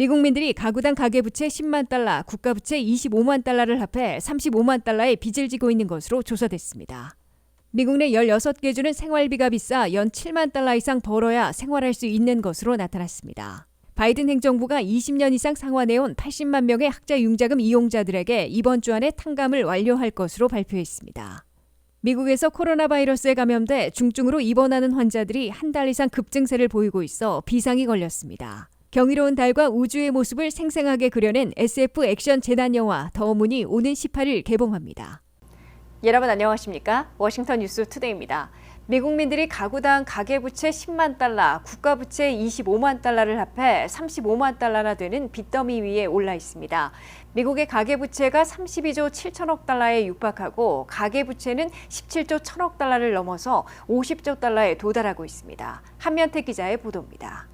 미국민들이 가구당 가계부채 10만 달러, 국가부채 25만 달러를 합해 35만 달러의 빚을 지고 있는 것으로 조사됐습니다. 미국 내 16개 주는 생활비가 비싸 연 7만 달러 이상 벌어야 생활할 수 있는 것으로 나타났습니다. 바이든 행정부가 20년 이상 상환해온 80만 명의 학자융자금 이용자들에게 이번 주 안에 탕감을 완료할 것으로 발표했습니다. 미국에서 코로나 바이러스에 감염돼 중증으로 입원하는 환자들이 한 달 이상 급증세를 보이고 있어 비상이 걸렸습니다. 경이로운 달과 우주의 모습을 생생하게 그려낸 SF 액션 재난 영화 더 문이 오는 18일 개봉합니다. 여러분 안녕하십니까? 워싱턴 뉴스 투데이입니다. 미국민들이 가구당 가계부채 10만 달러, 국가부채 25만 달러를 합해 35만 달러나 되는 빚더미 위에 올라 있습니다. 미국의 가계부채가 32조 7천억 달러에 육박하고 가계부채는 17조 1천억 달러를 넘어서 50조 달러에 도달하고 있습니다. 한면택 기자의 보도입니다.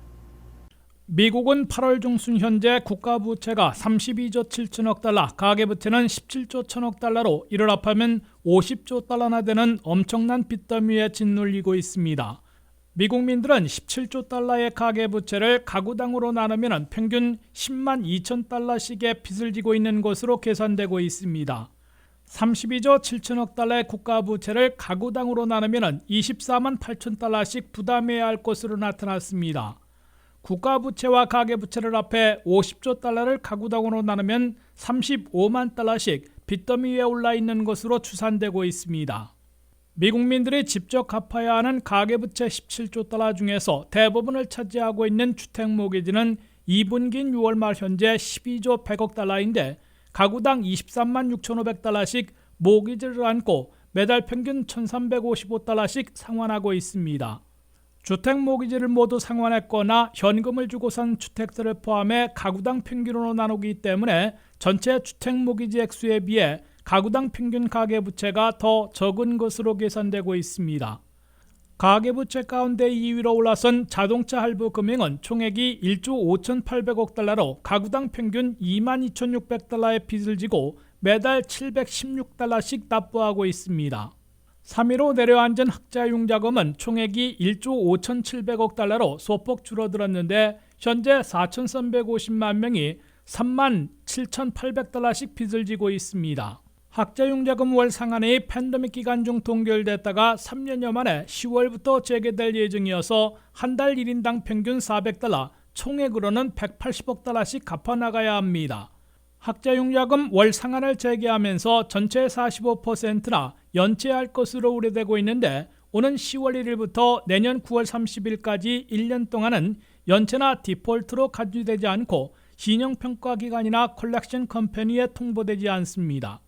미국은 8월 중순 현재 국가부채가 32조 7천억 달러, 가계부채는 17조 1천억 달러로 이를 합하면 50조 달러나 되는 엄청난 빚더미에 짓눌리고 있습니다. 미국민들은 17조 달러의 가계부채를 가구당으로 나누면 평균 10만 2천 달러씩의 빚을 지고 있는 것으로 계산되고 있습니다. 32조 7천억 달러의 국가부채를 가구당으로 나누면 24만 8천 달러씩 부담해야 할 것으로 나타났습니다. 국가부채와 가계부채를 합해 50조 달러를 가구당으로 나누면 35만 달러씩 빚더미 위에 올라 있는 것으로 추산되고 있습니다. 미국민들이 직접 갚아야 하는 가계부채 17조 달러 중에서 대부분을 차지하고 있는 주택모기지는 2분기인 6월 말 현재 12조 100억 달러인데 가구당 23만 6,500달러씩 모기지를 안고 매달 평균 1,355달러씩 상환하고 있습니다. 주택모기지를 모두 상환했거나 현금을 주고 산 주택들을 포함해 가구당 평균으로 나누기 때문에 전체 주택모기지 액수에 비해 가구당 평균 가계부채가 더 적은 것으로 계산되고 있습니다. 가계부채 가운데 2위로 올라선 자동차 할부 금융은 총액이 1조 5,800억 달러로 가구당 평균 22,600달러의 빚을 지고 매달 716달러씩 납부하고 있습니다. 3위로 내려앉은 학자융자금은 총액이 1조 5,700억 달러로 소폭 줄어들었는데 현재 4,350만 명이 3만 7,800달러씩 빚을 지고 있습니다. 학자융자금 월 상한이 팬데믹 기간 중 동결됐다가 3년여 만에 10월부터 재개될 예정이어서 한 달 1인당 평균 400달러, 총액으로는 180억 달러씩 갚아나가야 합니다. 학자융자금 월 상한을 재개하면서 전체의 45%나 연체할 것으로 우려되고 있는데 오는 10월 1일부터 내년 9월 30일까지 1년 동안은 연체나 디폴트로 간주되지 않고 신용평가기관이나 컬렉션 컴퍼니에 통보되지 않습니다.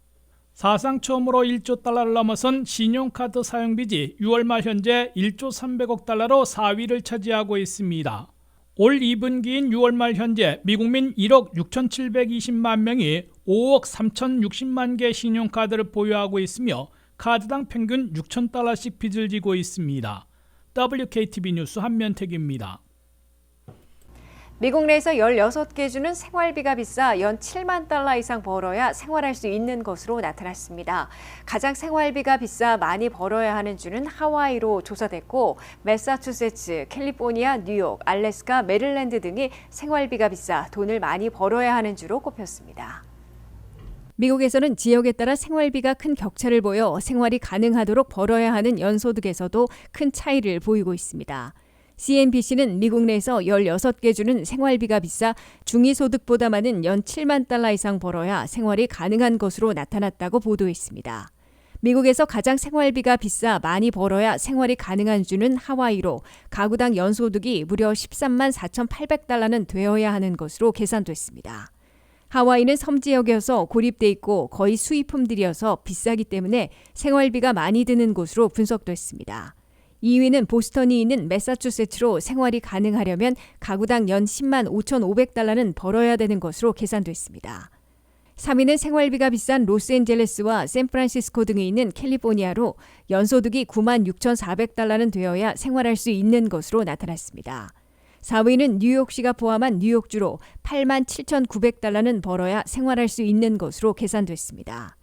사상 처음으로 1조 달러를 넘어선 신용카드 사용빚이 6월 말 현재 1조 300억 달러로 4위를 차지하고 있습니다. 올 2분기인 6월 말 현재 미국민 1억 6,720만 명이 5억 3,060만 개 신용카드를 보유하고 있으며 카드당 평균 6,000달러씩 빚을 지고 있습니다. WKTV 뉴스 한면택입니다. 미국 내에서 16개 주는 생활비가 비싸 연 7만 달러 이상 벌어야 생활할 수 있는 것으로 나타났습니다. 가장 생활비가 비싸 많이 벌어야 하는 주는 하와이로 조사됐고 매사추세츠, 캘리포니아, 뉴욕, 알래스카, 메릴랜드 등이 생활비가 비싸 돈을 많이 벌어야 하는 주로 꼽혔습니다. 미국에서는 지역에 따라 생활비가 큰 격차를 보여 생활이 가능하도록 벌어야 하는 연소득에서도 큰 차이를 보이고 있습니다. CNBC는 미국 내에서 16개 주는 생활비가 비싸 중위소득보다 많은 연 7만 달러 이상 벌어야 생활이 가능한 것으로 나타났다고 보도했습니다. 미국에서 가장 생활비가 비싸 많이 벌어야 생활이 가능한 주는 하와이로 가구당 연소득이 무려 13만 4,800달러는 되어야 하는 것으로 계산됐습니다. 하와이는 섬지역이어서 고립돼 있고 거의 수입품들이어서 비싸기 때문에 생활비가 많이 드는 곳으로 분석됐습니다. 2위는 보스턴이 있는 매사추세츠로 생활이 가능하려면 가구당 연 10만 5,500달러는 벌어야 되는 것으로 계산됐습니다. 3위는 생활비가 비싼 로스앤젤레스와 샌프란시스코 등이 있는 캘리포니아로 연소득이 9만 6,400달러는 되어야 생활할 수 있는 것으로 나타났습니다. 4위는 뉴욕시가 포함한 뉴욕주로 8만 7,900달러는 벌어야 생활할 수 있는 것으로 계산됐습니다.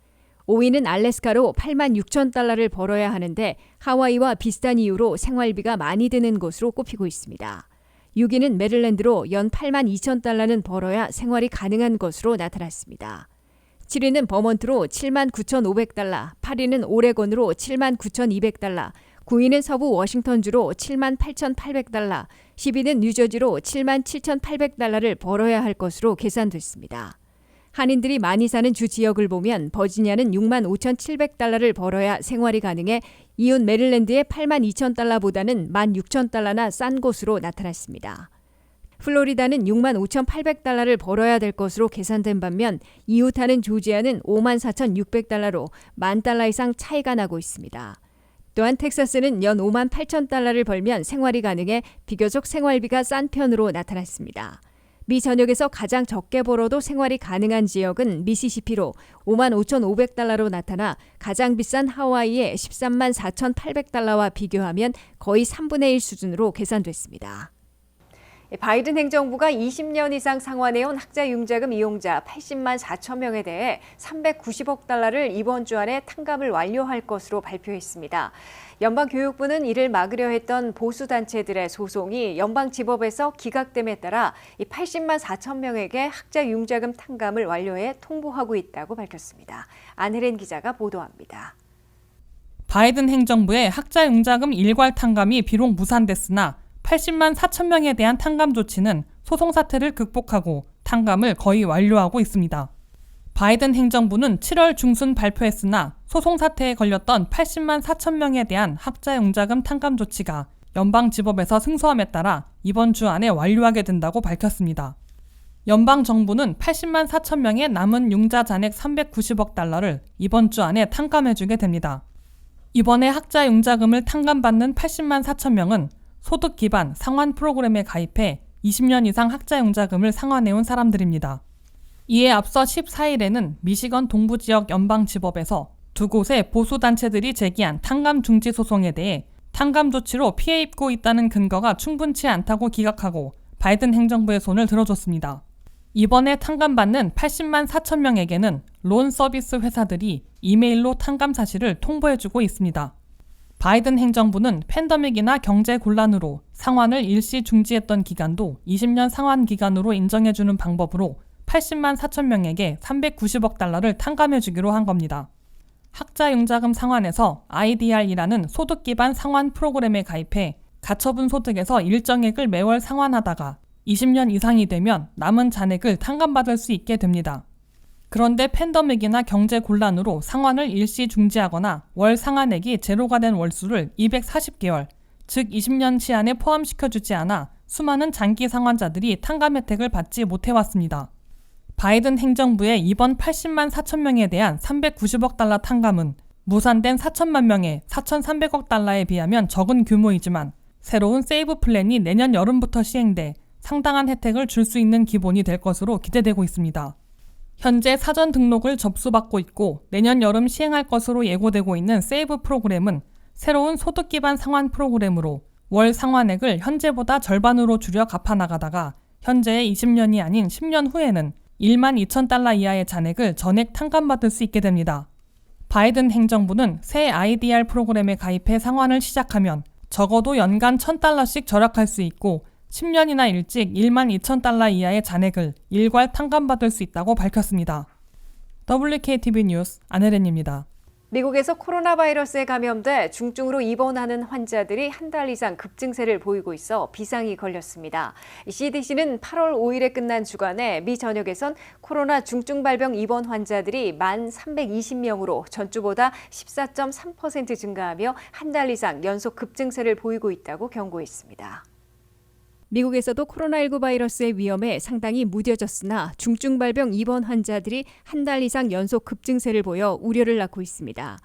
5위는 알래스카로 8만 6천 달러를 벌어야 하는데 하와이와 비슷한 이유로 생활비가 많이 드는 곳으로 꼽히고 있습니다. 6위는 메릴랜드로 연 8만 2천 달러는 벌어야 생활이 가능한 것으로 나타났습니다. 7위는 버몬트로 7만 9,500달러, 8위는 오레곤으로 7만 9,200달러, 9위는 서부 워싱턴주로 7만 8,800달러, 10위는 뉴저지로 7만 7,800달러를 벌어야 할 것으로 계산됐습니다. 한인들이 많이 사는 주 지역을 보면 버지니아는 6만 5,700달러를 벌어야 생활이 가능해 이웃 메릴랜드의 8만 2천 달러보다는 1만 6천 달러나 싼 곳으로 나타났습니다. 플로리다는 6만 5,800달러를 벌어야 될 것으로 계산된 반면 이웃하는 조지아는 5만 4,600달러로 10,000달러 이상 차이가 나고 있습니다. 또한 텍사스는 연 5만 8천 달러를 벌면 생활이 가능해 비교적 생활비가 싼 편으로 나타났습니다. 미 전역에서 가장 적게 벌어도 생활이 가능한 지역은 미시시피로 5만 5,500달러로 나타나 가장 비싼 하와이의 13만 4,800달러와 비교하면 거의 3분의 1 수준으로 계산됐습니다. 바이든 행정부가 20년 이상 상환해온 학자융자금 이용자 80만 4천 명에 대해 390억 달러를 이번 주 안에 탕감을 완료할 것으로 발표했습니다. 연방교육부는 이를 막으려 했던 보수단체들의 소송이 연방지법에서 기각됨에 따라 80만 4천 명에게 학자융자금 탕감을 완료해 통보하고 있다고 밝혔습니다. 안혜린 기자가 보도합니다. 바이든 행정부의 학자융자금 일괄 탕감이 비록 무산됐으나 80만 4천 명에 대한 탕감 조치는 소송 사태를 극복하고 탕감을 거의 완료하고 있습니다. 바이든 행정부는 7월 중순 발표했으나 소송 사태에 걸렸던 80만 4천 명에 대한 학자융자금 탕감 조치가 연방지법에서 승소함에 따라 이번 주 안에 완료하게 된다고 밝혔습니다. 연방정부는 80만 4천 명의 남은 융자 잔액 390억 달러를 이번 주 안에 탕감해주게 됩니다. 이번에 학자융자금을 탕감받는 80만 4천 명은 소득 기반 상환 프로그램에 가입해 20년 이상 학자융자금을 상환해온 사람들입니다. 이에 앞서 14일에는 미시건 동부지역 연방지법에서 두 곳의 보수단체들이 제기한 탕감 중지 소송에 대해 탕감 조치로 피해 입고 있다는 근거가 충분치 않다고 기각하고 바이든 행정부의 손을 들어줬습니다. 이번에 탕감받는 80만 4천 명에게는 론 서비스 회사들이 이메일로 탕감 사실을 통보해주고 있습니다. 바이든 행정부는 팬데믹이나 경제 곤란으로 상환을 일시 중지했던 기간도 20년 상환 기간으로 인정해주는 방법으로 80만 4천 명에게 390억 달러를 탕감해주기로 한 겁니다. 학자융자금 상환에서 IDR이라는 소득 기반 상환 프로그램에 가입해 가처분 소득에서 일정액을 매월 상환하다가 20년 이상이 되면 남은 잔액을 탕감받을 수 있게 됩니다. 그런데 팬데믹이나 경제 곤란으로 상환을 일시 중지하거나 월 상환액이 제로가 된 월수를 240개월, 즉 20년 시한에 포함시켜주지 않아 수많은 장기 상환자들이 탕감 혜택을 받지 못해왔습니다. 바이든 행정부의 이번 80만 4천 명에 대한 390억 달러 탕감은 무산된 4천만 명의 4,300억 달러에 비하면 적은 규모이지만 새로운 세이브 플랜이 내년 여름부터 시행돼 상당한 혜택을 줄 수 있는 기본이 될 것으로 기대되고 있습니다. 현재 사전 등록을 접수받고 있고 내년 여름 시행할 것으로 예고되고 있는 세이브 프로그램은 새로운 소득 기반 상환 프로그램으로 월 상환액을 현재보다 절반으로 줄여 갚아나가다가 현재의 20년이 아닌 10년 후에는 1만 2천 달러 이하의 잔액을 전액 탕감받을 수 있게 됩니다. 바이든 행정부는 새 IDR 프로그램에 가입해 상환을 시작하면 적어도 연간 1,000달러씩 절약할 수 있고 10년이나 일찍 1만 2천 달러 이하의 잔액을 일괄 탕감받을 수 있다고 밝혔습니다. WKTV 뉴스 안혜린입니다. 미국에서 코로나 바이러스에 감염돼 중증으로 입원하는 환자들이 한 달 이상 급증세를 보이고 있어 비상이 걸렸습니다. CDC는 8월 5일에 끝난 주간에 미 전역에선 코로나 중증 발병 입원 환자들이 1,320명으로 전주보다 14.3% 증가하며 한 달 이상 연속 급증세를 보이고 있다고 경고했습니다. 미국에서도 코로나19 바이러스의 위험에 상당히 무뎌졌으나 중증 발병 입원 환자들이 한 달 이상 연속 급증세를 보여 우려를 낳고 있습니다.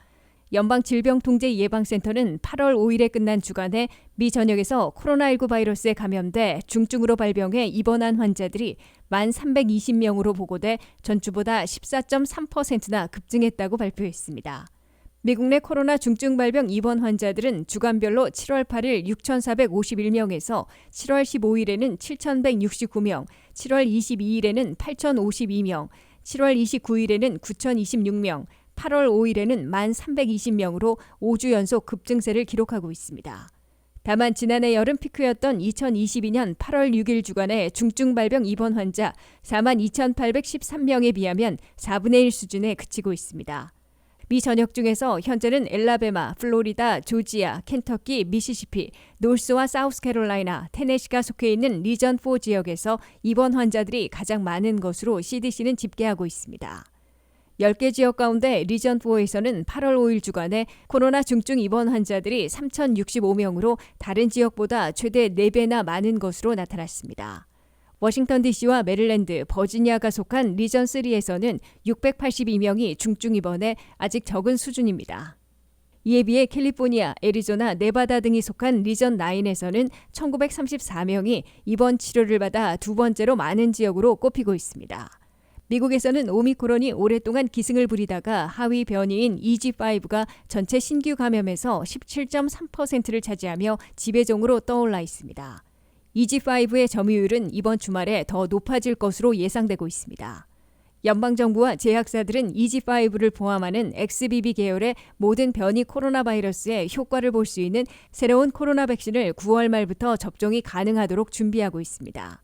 연방질병통제예방센터는 8월 5일에 끝난 주간에 미 전역에서 코로나19 바이러스에 감염돼 중증으로 발병해 입원한 환자들이 1,320명으로 보고돼 전주보다 14.3%나 급증했다고 발표했습니다. 미국 내 코로나 중증 발병 입원 환자들은 주간별로 7월 8일 6,451명에서 7월 15일에는 7,169명, 7월 22일에는 8,052명, 7월 29일에는 9,026명, 8월 5일에는 1,320명으로 5주 연속 급증세를 기록하고 있습니다. 다만 지난해 여름 피크였던 2022년 8월 6일 주간의 중증 발병 입원 환자 42,813명에 비하면 4분의 1 수준에 그치고 있습니다. 미 전역 중에서 현재는 엘라베마, 플로리다, 조지아, 켄터키, 미시시피, 노스와 사우스캐롤라이나, 테네시가 속해 있는 리전 4 지역에서 입원 환자들이 가장 많은 것으로 CDC는 집계하고 있습니다. 10개 지역 가운데 리전 4에서는 8월 5일 주간에 코로나 중증 입원 환자들이 3,065명으로 다른 지역보다 최대 4배나 많은 것으로 나타났습니다. 워싱턴 DC와 메릴랜드, 버지니아가 속한 리전 3에서는 682명이 중증 입원에 아직 적은 수준입니다. 이에 비해 캘리포니아, 애리조나, 네바다 등이 속한 리전 9에서는 1,934명이 입원 치료를 받아 두 번째로 많은 지역으로 꼽히고 있습니다. 미국에서는 오미크론이 오랫동안 기승을 부리다가 하위 변이인 EG5가 전체 신규 감염에서 17.3%를 차지하며 지배종으로 떠올라 있습니다. EG5의 점유율은 이번 주말에 더 높아질 것으로 예상되고 있습니다. 연방정부와 제약사들은 EG5를 포함하는 XBB 계열의 모든 변이 코로나 바이러스에 효과를 볼 수 있는 새로운 코로나 백신을 9월 말부터 접종이 가능하도록 준비하고 있습니다.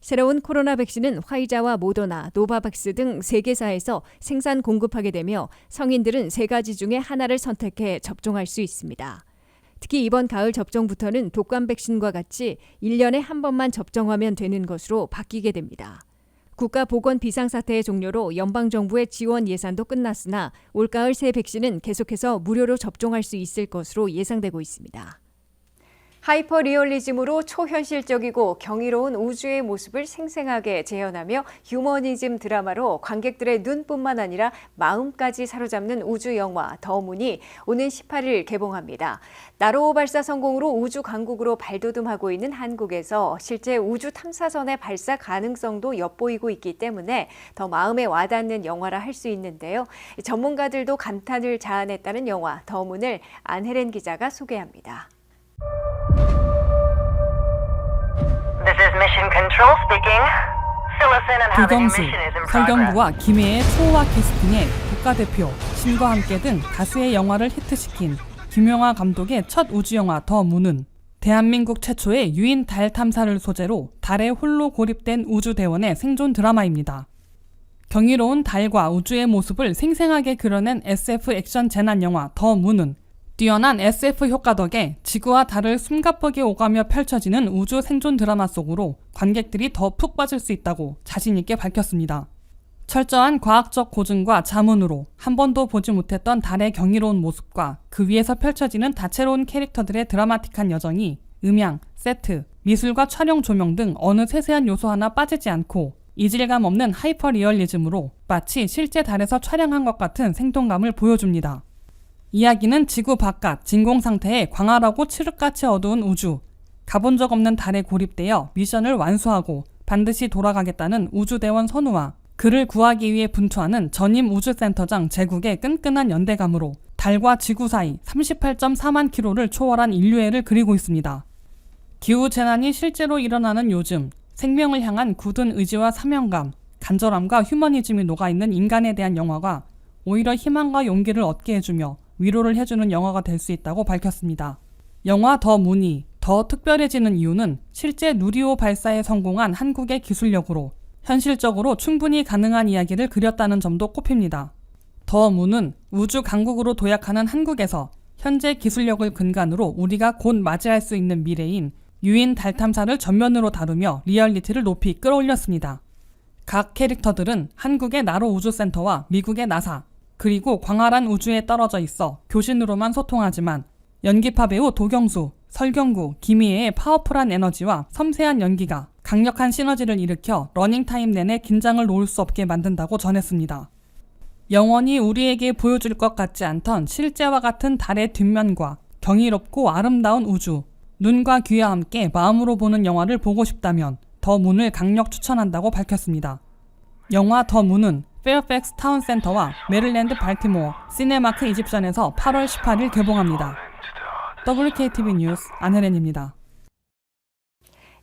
새로운 코로나 백신은 화이자와 모더나, 노바백스 등 3개사에서 생산 공급하게 되며 성인들은 3가지 중에 하나를 선택해 접종할 수 있습니다. 특히 이번 가을 접종부터는 독감 백신과 같이 1년에 한 번만 접종하면 되는 것으로 바뀌게 됩니다. 국가보건 비상사태의 종료로 연방정부의 지원 예산도 끝났으나 올가을 새 백신은 계속해서 무료로 접종할 수 있을 것으로 예상되고 있습니다. 하이퍼 리얼리즘으로 초현실적이고 경이로운 우주의 모습을 생생하게 재현하며 휴머니즘 드라마로 관객들의 눈뿐만 아니라 마음까지 사로잡는 우주 영화 더 문이 오는 18일 개봉합니다. 나로호 발사 성공으로 우주 강국으로 발돋움하고 있는 한국에서 실제 우주 탐사선의 발사 가능성도 엿보이고 있기 때문에 더 마음에 와닿는 영화라 할 수 있는데요. 전문가들도 감탄을 자아냈다는 영화 더 문을 안혜린 기자가 소개합니다. This is Mission Control speaking. Fill us in on how the new 도경수, mission is in progress. 설경구와 김혜의 초호화 캐스팅에 국가대표, 신과 함께 등 다수의 영화를 히트시킨 김용하 감독의 첫 우주영화 더 문은 대한민국 최초의 유인 달 탐사를 소재로 달에 홀로 고립된 우주대원의 생존 드라마입니다. 경이로운 달과 우주의 모습을 생생하게 그려낸 SF 액션 재난영화 더 문은 뛰어난 SF 효과 덕에 지구와 달을 숨가쁘게 오가며 펼쳐지는 우주 생존 드라마 속으로 관객들이 더 푹 빠질 수 있다고 자신 있게 밝혔습니다. 철저한 과학적 고증과 자문으로 한 번도 보지 못했던 달의 경이로운 모습과 그 위에서 펼쳐지는 다채로운 캐릭터들의 드라마틱한 여정이 음향, 세트, 미술과 촬영 조명 등 어느 세세한 요소 하나 빠지지 않고 이질감 없는 하이퍼 리얼리즘으로 마치 실제 달에서 촬영한 것 같은 생동감을 보여줍니다. 이야기는 지구 바깥 진공 상태의 광활하고 칠흑같이 어두운 우주, 가본 적 없는 달에 고립되어 미션을 완수하고 반드시 돌아가겠다는 우주대원 선우와 그를 구하기 위해 분투하는 전임 우주센터장 제국의 끈끈한 연대감으로 달과 지구 사이 38.4만 킬로를 초월한 인류애를 그리고 있습니다. 기후재난이 실제로 일어나는 요즘 생명을 향한 굳은 의지와 사명감, 간절함과 휴머니즘이 녹아있는 인간에 대한 영화가 오히려 희망과 용기를 얻게 해주며 위로를 해주는 영화가 될 수 있다고 밝혔습니다. 영화 더 문이 더 특별해지는 이유는 실제 누리호 발사에 성공한 한국의 기술력으로 현실적으로 충분히 가능한 이야기를 그렸다는 점도 꼽힙니다. 더 문은 우주 강국으로 도약하는 한국에서 현재 기술력을 근간으로 우리가 곧 맞이할 수 있는 미래인 유인 달 탐사를 전면으로 다루며 리얼리티를 높이 끌어올렸습니다. 각 캐릭터들은 한국의 나로 우주센터와 미국의 나사, 그리고 광활한 우주에 떨어져 있어 교신으로만 소통하지만 연기파 배우 도경수, 설경구, 김희애의 파워풀한 에너지와 섬세한 연기가 강력한 시너지를 일으켜 러닝타임 내내 긴장을 놓을 수 없게 만든다고 전했습니다. 영원히 우리에게 보여줄 것 같지 않던 실제와 같은 달의 뒷면과 경이롭고 아름다운 우주, 눈과 귀와 함께 마음으로 보는 영화를 보고 싶다면 더 문을 강력 추천한다고 밝혔습니다. 영화 더 문은 페어팩스 타운센터와 메릴랜드 발티모어 시네마크 이집션에서 8월 18일 개봉합니다. WKTV 뉴스 안혜린입니다.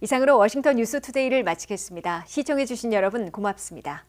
이상으로 워싱턴 뉴스투데이를 마치겠습니다. 시청해주신 여러분 고맙습니다.